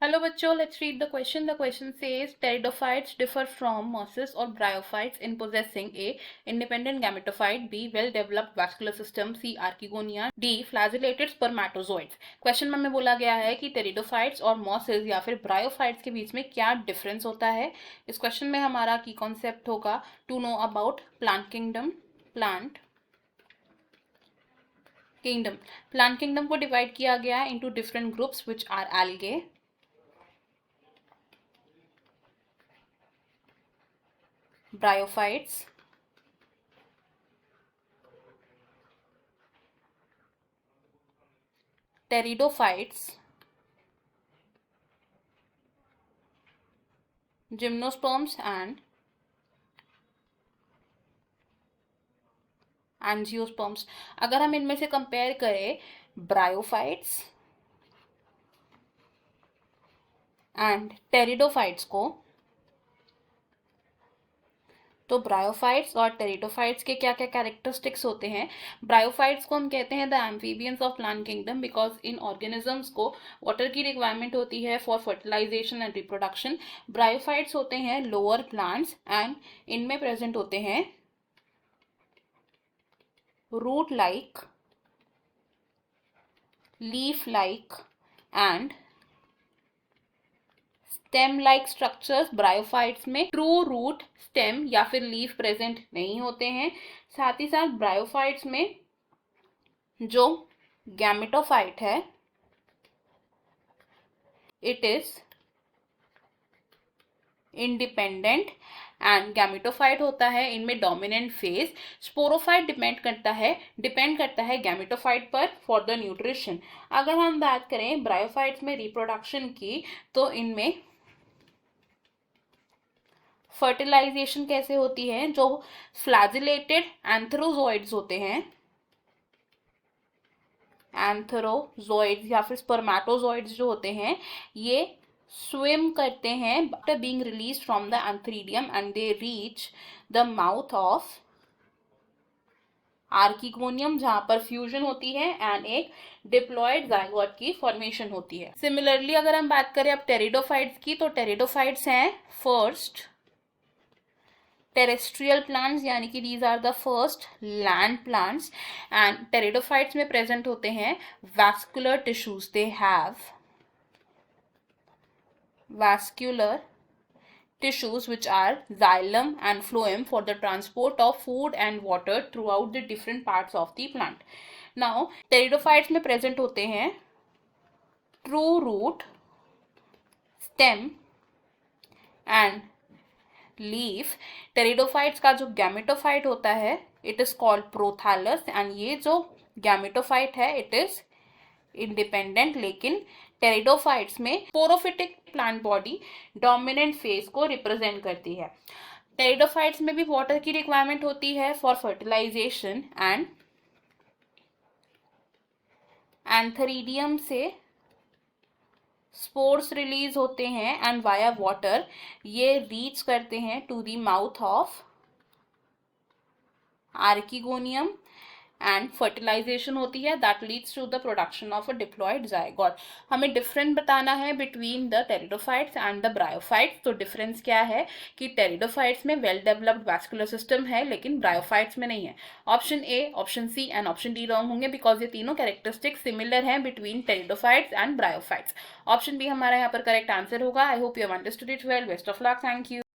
Hello बच्चों, let's read the question. The question says pteridophytes differ from mosses or bryophytes in possessing A. Independent gametophyte, B. Well-developed vascular system, C. Archegonia, D. Flagellated spermatozoids. Question में हमें बोला गया है कि pteridophytes और mosses या फिर ब्रायोफाइट्स के बीच में क्या डिफरेंस होता है. इस क्वेश्चन में हमारा की कॉन्सेप्ट होगा to know about plant kingdom. Plant kingdom को डिवाइड किया गया into different groups which are algae, bryophytes, pteridophytes, gymnosperms and angiosperms. अगर हम इनमें से कंपेयर करें ब्रायोफाइट्स एंड टेरिडोफाइट्स को, तो ब्रायोफाइट्स और टेरिडोफाइट्स के क्या क्या कैरेक्टरिस्टिक्स होते हैं. ब्रायोफाइट्स को हम कहते हैं the amphibians of plant kingdom because इन ऑर्गेनिजम्स को वाटर की रिक्वायरमेंट होती है for fertilization and reproduction. Bryophytes होते हैं लोअर प्लांट्स एंड इनमें प्रेजेंट होते हैं root like, leaf like and stem like structures. Bryophytes में ट्रू रूट, स्टेम या फिर लीफ प्रेजेंट नहीं होते हैं. साथ ही साथ ब्रायोफाइट्स में जो गैमेटोफाइट है it is independent and gametophyte होता है इनमें डोमिनेंट फेज. स्पोरोफाइट डिपेंड करता है गैमेटोफाइट पर फॉर द न्यूट्रिशन. अगर हम बात करें ब्रायोफाइट्स में रिप्रोडक्शन की, तो इनमें फर्टिलाइजेशन कैसे होती है. जो फ्लैजिलेटेड एंथरोजोइड्स होते हैं, एंथरोजोइड्स या फिर स्पर्मेटोजोइड्स जो होते हैं, ये स्विम करते हैं after being release from the antheridium and they reach the mouth of archegonium जहां पर फ्यूजन होती है एंड एक डिप्लॉयड जाइगोट की फॉर्मेशन होती है. सिमिलरली अगर हम बात करें अब टेरिडोफाइट्स की, तो टेरिडोफाइट्स हैं फर्स्ट टेरेस्ट्रियल प्लांट्स, यानी कि these are the first land plants. And pteridophytes में प्रेजेंट होते हैं vascular tissues. They have vascular tissues which are xylem and phloem for the transport of food and water throughout the different parts of the plant. Now pteridophytes में present होते हैं true root, stem and leaf. pteridophytes का जो gametophyte होता है it is called prothallus and ये जो gametophyte है it is इंडिपेंडेंट. लेकिन टेरिडोफाइट्स में sporophytic plant body dominant phase को रिप्रेजेंट करती है. टेरिडोफाइट्स में भी वाटर की रिक्वायरमेंट होती है फॉर फर्टिलाइजेशन एंड एंथरीडियम से स्पोर्स रिलीज होते हैं एंड वाया वाटर ये रीच करते हैं to the mouth of archegonium and fertilization होती है that leads to the production of a diploid zygote. हमें डिफरेंट बताना है between the pteridophytes and the bryophytes. तो डिफरेंस क्या है कि टेरिडोफाइट्स में वेल डेवलप्ड वैस्कुलर सिस्टम है लेकिन ब्रायोफाइट्स में नहीं है. Option A, option C and option D wrong होंगे बिकॉज ये तीनों कैरेक्टरिस्टिक्स सिमिलर हैं between pteridophytes and bryophytes. Option B हमारा यहाँ पर करेक्ट आंसर होगा. I hope you have understood it well. Best of luck. Thank you.